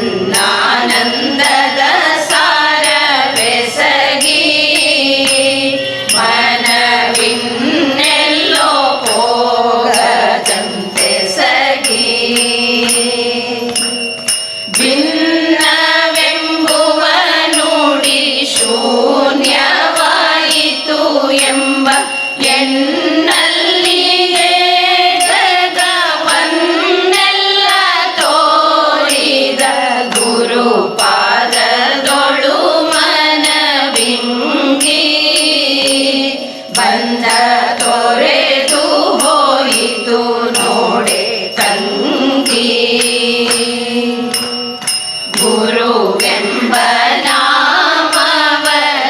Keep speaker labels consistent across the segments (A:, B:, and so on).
A: ಎನ್ನಾನಂದದ ಸಾರವೆಸಗಿ ಮನವಿನ್ನೆಲ್ಲೋ ಹೋಗದಂತೆ ಸಗಿ ಭಿನ್ನವೆಂಬುವ ನುಡಿ ಶೂನ್ಯವಾಯಿತು ಎಂಬ ಎನ್ನಲ್ಲಿಯೇ ಜಗವನ್ನೆಲ್ಲ ತೋರಿದ ಗುರುಪಾದದೊಳು ಮನವಿಂಗಿ ಬಂದ ತೊರೆದು ಹೋಯಿತು ನೋಡೆ ತಂಗಿ ಗುರುವೆಂಬ ನಾಮವ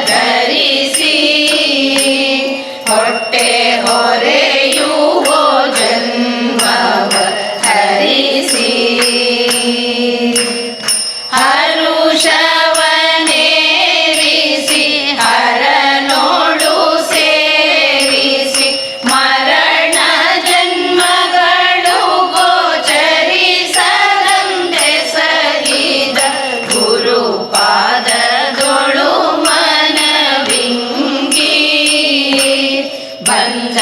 A: ಧರಿಸಿ ಹೊಟ್ಟೆ ಹೊರೆಯುವ ಜನ್ಮವ ಹರಿಸಿ ಹರುಷವನೇರಿಸಿ ಹರನೋಡು ಸೇರಿಸಿ ಮರಣ ಜನ್ಮಗಳು ಗೋಚರಿಸದಂತೆ ಸಗಿದ ಗುರುಪಾದದೊಳು ಮನವಿಂಗಿ ಬಂದ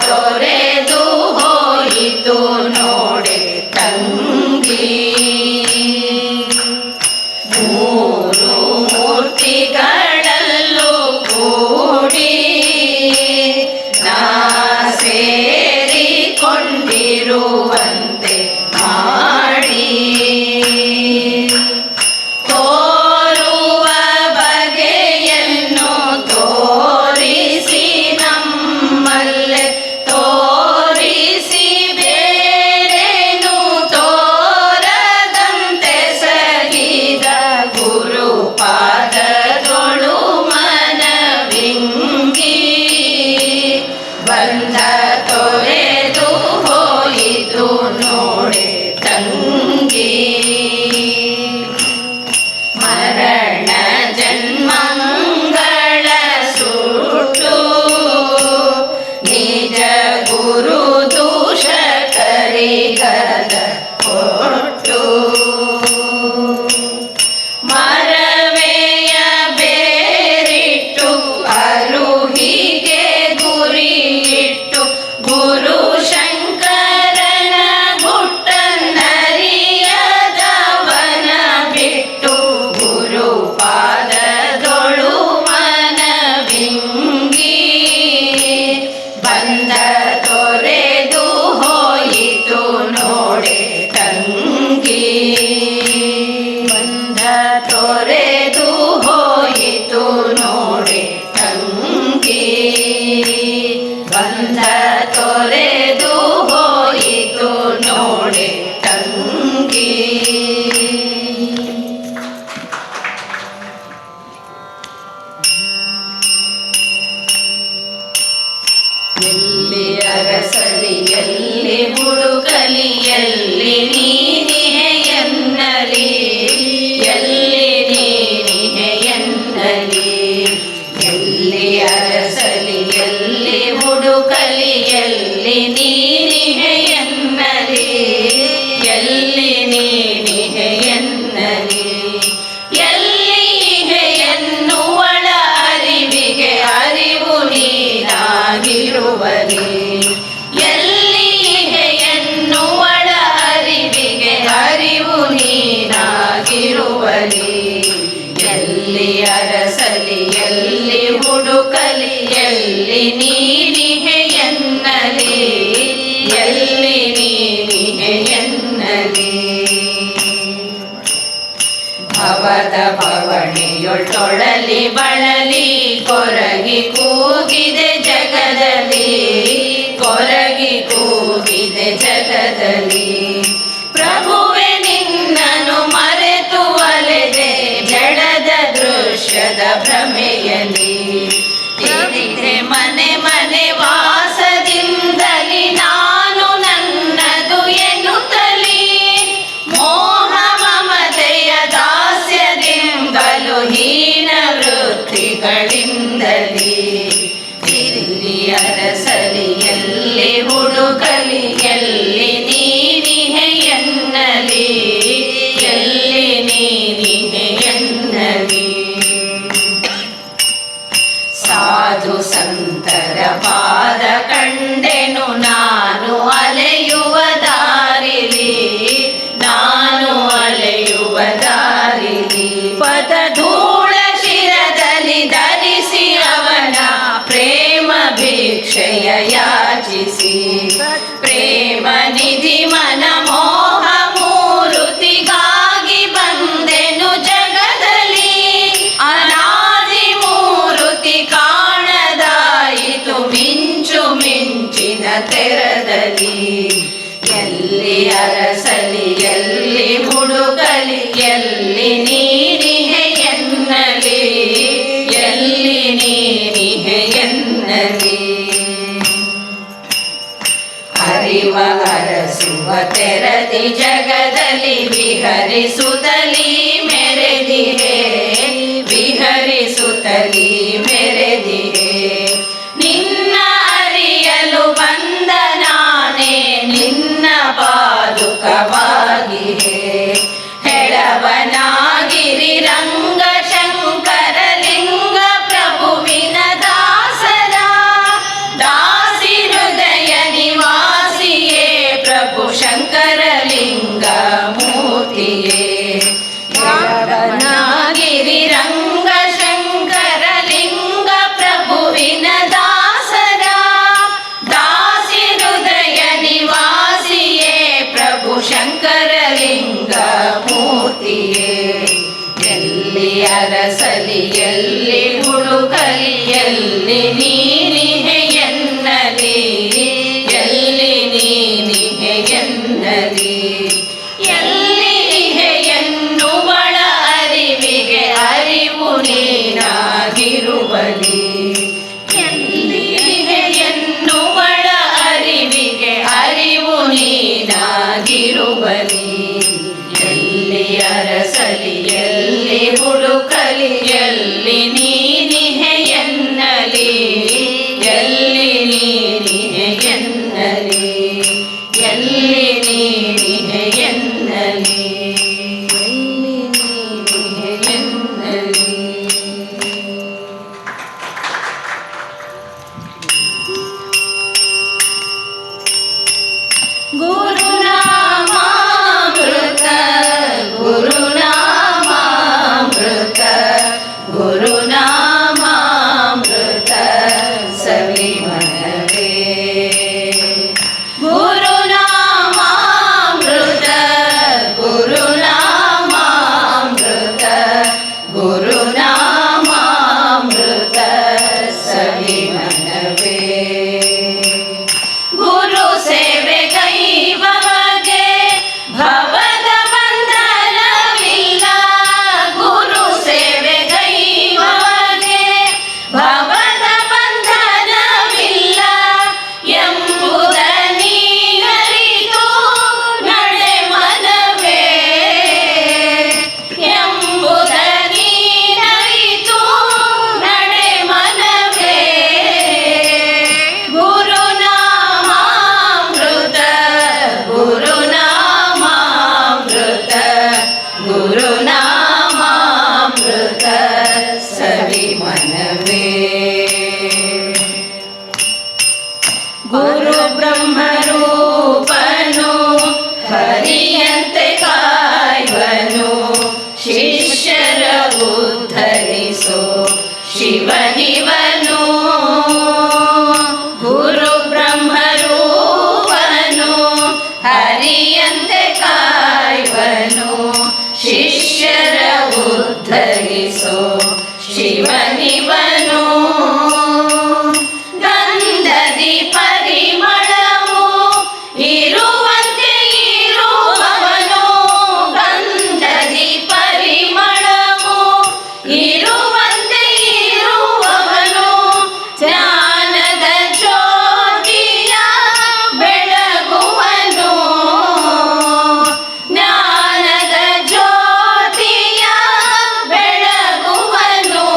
A: ತೊರೆದು ಹೋಯಿತು ನೋಡೆ ತಂಗಿ ಮೂರು ಮೂರ್ತಿಗಳಲ್ಲೂ ಕೂಡಿ ನಾ ಸೇರಿಕೊಂಡಿರುವಂತೆ ಮಾಡಿ ತೋರುವ ಬಗೆಯನ್ನು ತೋರಿಸಿ ನಮ್ಮಲ್ಲೇ ತೋರಿಸಿ ಬೇರೇನು ತೋರದಂತೆ ಸಗಿದ ಗುರುಪಾದದೊಳು ಮನವಿಂಗಿ ಬಂದ ತೊರೆದು ಹೋಯಿತು ನೋಡೆ ತಂಗಿ ಮರಣ ಜನ್ಮಂಗಳ ಸುಟ್ಟು ನಿಜ ಗುರು ದೂಷಕರಿಗದ ಕೊಟ್ಟು ಮರವೆಯ ಬೇರಿಟ್ಟು ಅರುಹಿಗೆ ಗುರಿಯಿಟ್ಟು ಗುರು ಶಂಕರನ ಗುಟ್ಟನ್ನರಿಯದವನ ಬಿಟ್ಟು ಗುರುಪಾದದೊಳು ಮನವಿಂಗಿ ಬಂದ ತೊರೆದು ಹೋಯಿತು ನೋಡೆ ತಂಗಿ ಬಂದ ತೊರೆದು ಹೋಯಿತು ನೋಡೆ ತಂಗಿ ಬಂದ ತೊರೆದು ಹೋಯಿತು ನೋಡೆ ತಂಗಿ ಎಲ್ಲಿ ಅರಸಲಿ ಎಲ್ಲಿ ಹುಡುಕಲಿ ಎಲ್ಲಿ ನೀನಿಹೆ ಎನ್ನಲಿ ಎಲ್ಲಿ ನೀನಿಹೆ ಎನ್ನಲಿ ಎಲ್ಲಿ ಅರಸಲಿ ಎಲ್ಲಿ ಹುಡುಕಲಿ ಎಲ್ಲಿ ನೀನಿಹೆ ಎನ್ನಲಿ ಎಲ್ಲಿ ನೀನಿಹೆ ಎನ್ನಲಿ ಎಲ್ಲಿಹೆ ಎನ್ನುವಳ ಅರಿವಿಗೆ ಅರಿವು ನೀನಾಗಿರುವಲಿ ಎಲ್ಲಿಹೆ ಎನ್ನುವಳ ಅರಿವಿಗೆ ಅರಿವು ನೀನಾಗಿರುವಲಿ ಎಲ್ಲಿ ಅರಸಲಿ ಎಲ್ಲಿ ಹುಡುಕಲಿ ಎಲ್ಲಿ ನೀನಿಹೆ ಎನ್ನಲಿ ಎಲ್ಲಿ ನೀನಿಹೆ ಎನ್ನಲಿ ಭವದ ಭವಣಿಯೊಳೊಳಲಿ ಬಳಲಿ ಕೊರಗಿ ಕೂಗಿದೆ ಜಗದಲ್ಲಿ ಕೊರಗಿ ಕೂಗಿದೆ ಜಗದಲ್ಲಿ ಪ್ರಭುವೆ ನಿನ್ನನು ಮರೆತು ಅಲೆದೆ ಜಡದ ದೃಶ್ಯದ ಭ್ರಮೆಯಲಿ ತಿಳಿದೆ ಮನೆ ಮನೆ ವಾಸದಿಂದಲಿ ನಾನು ನನ್ನದು ಎನ್ನುತ್ತಲಿ ಮೋಹ ಮಮತೆಯ ದಾಸ್ಯದಿಂದಲೂ ಹೀನ ವೃತ್ತಿಗಳಿಂದಲಿ ತಿರುಗಿ ಅರಸಲಿ ಎಲ್ಲಿ ಹುಡುಕಲಿ ಎಲ್ಲಿ ನೀನಿಹೆ ಎನ್ನಲಿ ಎಲ್ಲಿ ನೀ ಯಾಚಿಸಿ ಪ್ರೇಮ ನಿಧಿ ಮನಮೋಹ ಮೂರುತಿಗಾಗಿ ಬಂದೆನು ಜಗದಲ್ಲಿ ಅನಾದಿ ಮೂರುತಿ ಕಾಣದಾಯಿತು ಮಿಂಚು ಮಿಂಚಿನ ತೆರದಲ್ಲಿ ಎಲ್ಲಿ ಅರಸಲಿ ಎಲ್ಲಿ ಹುಡುಕಲಿ ಎಲ್ಲಿ ನೀರಿಹೆ ಎನ್ನಲಿ ಎಲ್ಲಿ ನೀರಿಹೆ ಎನ್ನಲಿ ಅರಿವ ಅರಸುವ ತೆರದಿ ಜಗದಲ್ಲಿ ವಿಹರಿಸುತ್ತಲಿ ಮೆರೆದಿಹೆ ವಿಹರಿಸುತ್ತಲಿ ಮೆರೆದಿಹೆ ನಿನ್ನ ಅರಿಯಲು ಬಂದ ನಾನೇ ನಿನ್ನ ಪಾದುಕವಾಗಿಹೆ ಹೆಳವನಾಗಿರಿ ರಂಗ ಶಂಕರ ಲಿಂಗ ಪ್ರಭುವಿನ ದಾಸರ ದಾಸಿ ಹೃದಯ ನಿವಾಸಿಯೇ ಪ್ರಭು ಶಂಕರಲಿಂಗ ಮೂರ್ತಿಯೇ ಹೆಳವನಾಗಿರಿ ರಂಗ ಶಂಕರ ಲಿಂಗ ಪ್ರಭುವಿನ ದಾಸರ ದಾಸಿ ಹೃದಯ ನಿವಾಸಿಯೇ ಪ್ರಭು ಶಂಕರಲಿಂಗ ಮೂರ್ತಿಯೇ ಎಲ್ಲಿ ಅರಸಲಿ ಎಲ್ಲಿ ಹುಡುಕಲಿ ಎಲ್ಲಿ ನೀನಿಹೆ ಎನ್ನಲಿ ಎಲ್ಲಿ ನೀನಿಹೆ ಎನ್ನಲಿ ಎಲ್ಲಿಹೆ ಎನ್ನುವಳ ಅರಿವಿಗೆ ಅರಿವು ನೀನಾಗಿರುವಲಿ ಎಲ್ಲಿಹೆ ಎನ್ನುವಳ ಅರಿವಿಗೆ ಅರಿವು ನೀನಾಗಿರುವಲಿ ಎಲ್ಲಿ ಅರಸಲಿ ಎಲ್ಲಿ ಹುಡುಕಲಿ ಎಲ್ಲಿ ನೀನಿಹೆ ಎನ್ನಲಿ ಎಲ್ಲಿ ನೀನಿಹೆ ಎನ್ನಲಿ ಎಲ್ಲಿ ನೀನಿಹೆ ಎನ್ನಲಿ ಎಲ್ಲಿ ನೀನಿಹೆ ಎನ್ನಲಿ ಗುರುನಾಮಾಮೃತ ಗುರುನಾಮಾಮೃತ ಗುರುನಾಮಾಮೃತ ಸವಿಮನವೇ ಗುರುನಾಮಾಮೃತ ಗುರುನಾಮಾಮೃತ ಗುರುನಾಮಾಮೃತ ಸವಿಮನವೇ ಗುರು ಸೇವೆಗೈವಗೆ ಭವದ ಬಂಧನವಿಲ್ಲ ಗುರು ಸೇವೆಗೈವಗೆ ಭವದ ಬಂಧನವಿಲ್ಲ ಎಂಬುದ ನೀನರಿತು ನಡೆ ಮನವೇ ಎಂಬುದ ನೀನರಿತು ನಡೆ ಮನವೇ ಗುರುನಾಮಾಮೃತ ಗುರುನಾಮಾಮೃತ ಗುರುನಾಮಾಮೃತ ಸವಿಮನವೇ ಗುರು ಬ್ರಹ್ಮರೂಪನು ಹರಿಯಂತೆ ಕಾಯುವನು ಶಿಷ್ಯರ ಉದ್ಧರಿಸೋ ಶಿವನಿವನು ಗುರು ಬ್ರಹ್ಮರೂಪನು ಹರಿಯಂತೆ ಕಾಯುವನು ಶಿಷ್ಯರ ಉದ್ಧರಿಸೋ ಶಿವನಿವನು ಗಂಧದಿ ಪರಿಮಳವು ಇರುವಂತೆ ಇರುವವನು ಗಂಧದಿ ಪರಿಮಳವು ಇರುವಂತೆ ಇರುವವನು ಜ್ಞಾನದ ಜ್ಯೋತಿಯ ಬೆಳಗುವನು ಜ್ಞಾನದ ಜ್ಯೋತಿಯ ಬೆಳಗುವನು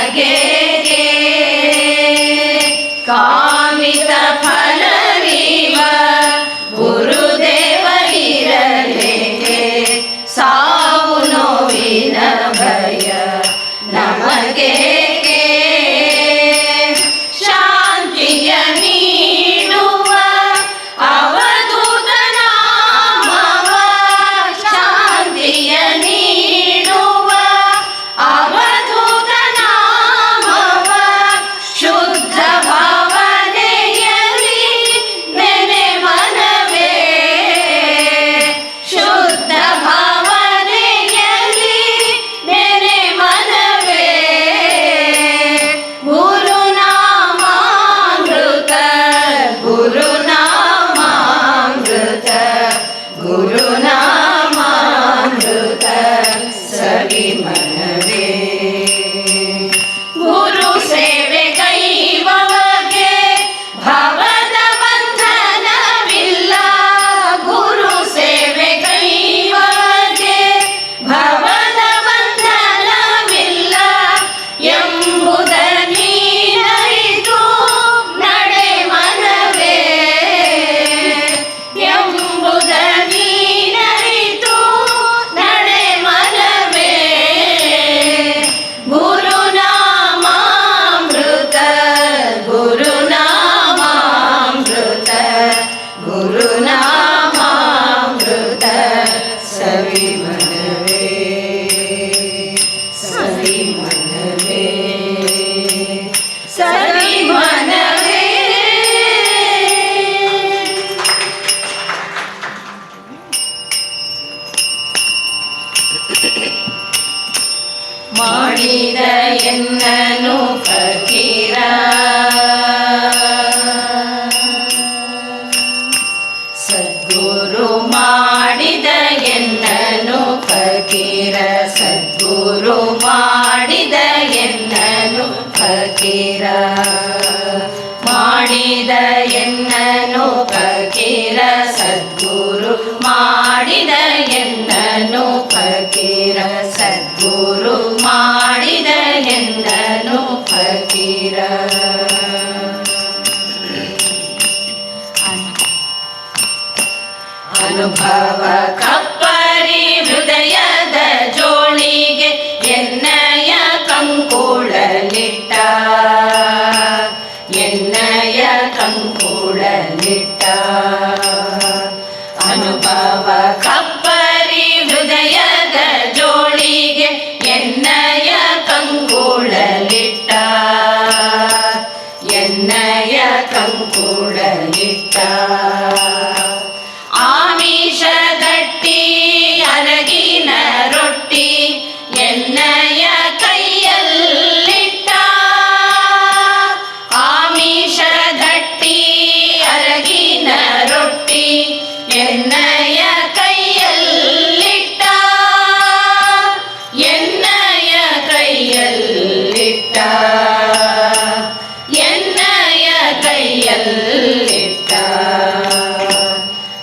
A: ನಮಗೇಕೆ ಕಾಮಿತ ಫಲವೀವ ಗುರುದೇವರಿರಲೇಕೆ ಸಾವು ನೋವಿನ ಭಯ ನಮಗೇಕೆ ಶಾಂತಿಯ ನೀಡುವ ಅವಧೂತ ನಾಮವ ಶಾಂತಿಯ ನೀಡುವ ಅವಧೂತ ನಾಮವ ಶುದ್ಧ ಭಾವನೆಯಲ್ಲಿ ನೆನೆ ಮನವೇ ಶುದ್ಧ ಭಾವನೆಯಲ್ಲಿ ನೆನೆ ಮನವೇ ಗುರುನಾಮಾಮೃತ ಗುರುನಾಮಾಮೃತ ಗುರುನಾಮಾಮೃತ ಸವಿ ಮನವೇ ಗುರು ಸೇವೆ ಕೈವಗೆ ಭವದ ಬಂಧನವಿಲ್ಲ ಗುರು ಸೇವೆ ಕೈವಗೆ ಭವದ ಬಂಧನವಿಲ್ಲ ಎಂಬುದ ನೀನರಿತು ನಡೆ ಮನವೇ ಎಂಬುದ ನೀನರಿತು ನಡೆ ಮನವೇ ಗುರುನಾಮಾಮೃತ ಗುರುನಾಮಾಮೃತ ಗುರುನಾಮಾಮೃತ ಸವಿ ಮನವೇ ಸವಿ ಮನವೇ ಸವಿ ಮನವೇ ಮಾಡಿದ ಎನ್ನನು ಫಕೀರ ಸದ್ಗುರು ಮಾಡಿದ ಎನ್ನನು ಫಕೀರ ಸದ್ಗುರು ಮಾಡಿದ ಎನ್ನನು ಫಕೀರ ಮಾಡಿದ ಎನ್ನನು ಫಕೀರ ಸದ್ಗುರು ಮಾಡಿದ ಎನ್ನನು ಫಕೀರ ಸದ್ಗುರು ಮಾಡಿದ ಎನ್ನನು ಫಕೀರ ಅನುಭವ ಕಪ್ಪರಿ ಹೃದಯದ ಜೋಳಿಗೆ ಎನ್ನಯ ಕಂಕುಳಲಿಟ್ಟ ಎನ್ನಯ ಕಂಕುಳಲಿಟ್ಟ ಅನುಭವ ಕಪ್ಪರಿ ಹೃದಯದ ಜೋಳಿಗೆ ಎನ್ನಯ ಕಂಕುಳಲಿಟ್ಟ ಎನ್ನಯ ಕಂಕುಳಲಿಟ್ಟ ಆಮಿಷದಟ್ಟಿ ಅರಗಿನ ರೊಟ್ಟಿ ಎನ್ನಯ ಕೈಯಲ್ಲಿಟ್ಟ ಆಮಿಷದಟ್ಟಿ ಅರಗಿನ ರೊಟ್ಟಿ ಎನ್ನಯ ಕೈಯಲ್ಲಿಟ್ಟ ಎನ್ನಯ ಕೈಯಲ್ಲಿಟ್ಟ ಎನ್ನಯ ಕೈಯಲ್ಲಿಟ್ಟ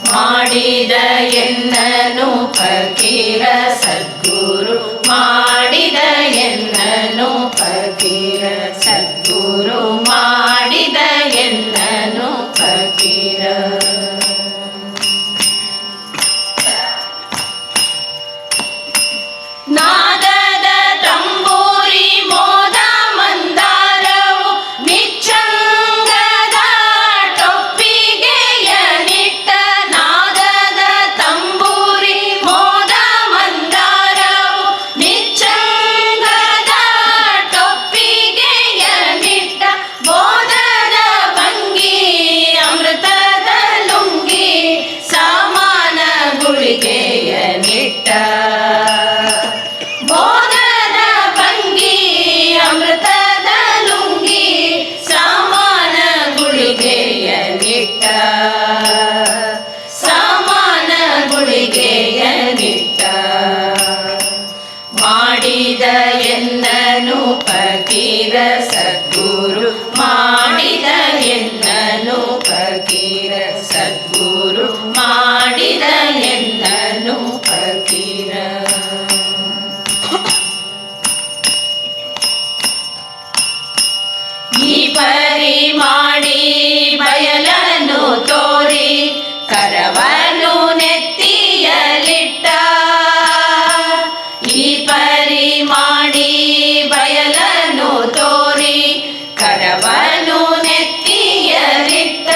A: ಮಾಡಿದ ಎನ್ನನು ಫಕೀರ ಸದ್ಗುರು ಮಾಡಿದ ಎನ್ನನು ಫಕೀರ ಸದ್ಗುರು ಮಾಡಿದ ಎನ್ನನು ಫಕೀರ ನಾದದ ತಂಬೂರಿ ಮೋದ ಮಂದಾರವು ನಿಚ್ಚಂಗದ ಟೊಪ್ಪಿಗೆಯ ನಿಟ್ಟ ನಾದದ ತಂಬೂರಿ ಮೋದ ಮಂದಾರವು ನಿಚ್ಚಂಗದ ಟೊಪ್ಪಿಗೆಯ ನಿಟ್ಟ ಬೋಧದ ಭಂಗಿ ಅಮೃತದ ಲುಂಗಿ ಸಾಮಾನ ಗುಳಿಗೆಯ ನಿಟ್ಟ ಬೋಧದ ಭಂಗಿ ಅಮೃತದ ಲುಂಗಿ ಸಾಮಾನ ಗುಳಿಗೆಯ ನಿಟ್ಟ ಸಾಮಾನ ಗುಳಿಗೆಯ ನಿಟ್ಟ ಮಾಡಿದ ಎನ್ನನು ಫಕೀರ ಸದ್ಗುರು ಮಾಡಿದ ಎನ್ನನು ಫಕೀರ ಸದ್ಗುರು ಮಾಡಿದ ಎನ್ನನು ಫಕೀರ ಈ ಪರಿ ಮಾಡಿ ಬಯಲನ್ನು ತೋರಿ ಕರವನ್ನು ನೆತ್ತಿಯಲಿಟ್ಟ. ಈ ಪರಿ ಮಾಡಿ ಬಯಲನ್ನು ತೋರಿ ಕರವನ್ನು ನೆತ್ತಿಯಲಿಟ್ಟ.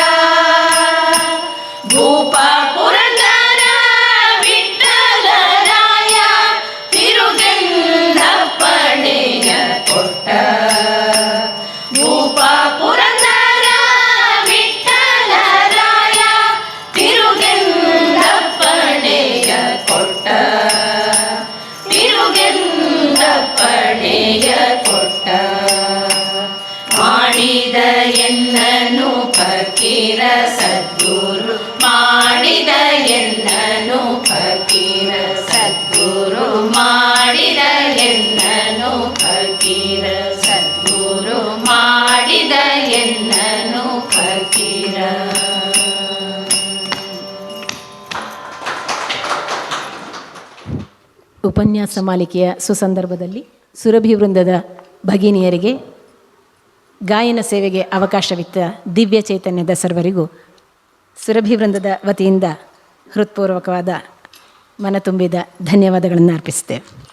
A: ಭೂಪ ಪುರಂದರ ವಿಠ್ಠಲರಾಯ ತಿರುಗೆಂದಪ್ಪಣೆಯ ಕೊಟ್ಟ. ಭೂಪ ಪುರಂದರ ವಿಠ್ಠಲರಾಯ ತಿರುಗೆಂದಪ್ಪಣೆಯ ಕೊಟ್ಟ. ತಿರುಗೆಂದಪ್ಪಣೆಯ ಕೊಟ್ಟ. ಮಾಡಿದ ಎನ್ನನು ಫಕೀರ ಸದ್ಗುರು, ಮಾಡಿದ ಎನ್ನನು ಫಕೀರ ಸದ್ಗುರು, ಮಾಡಿದ ಎನ್ನನು ಫಕೀರ ಸದ್ಗುರು, ಮಾಡಿದ ಎನ್ನನು ಫಕೀರ.
B: ಉಪನ್ಯಾಸ ಮಾಲಿಕೆಯ ಸುಸಂದರ್ಭದಲ್ಲಿ ಸುರಭಿ ವೃಂದದ ಭಗಿನಿಯರಿಗೆ ಗಾಯನ ಸೇವೆಗೆ ಅವಕಾಶವಿತ್ತ ದಿವ್ಯ ಚೈತನ್ಯದ ಸರ್ವರಿಗೂ ಸುರಭಿ ವೃಂದದ ವತಿಯಿಂದ ಹೃತ್ಪೂರ್ವಕವಾದ ಮನತುಂಬಿದ ಧನ್ಯವಾದಗಳನ್ನು ಅರ್ಪಿಸುತ್ತೇವೆ.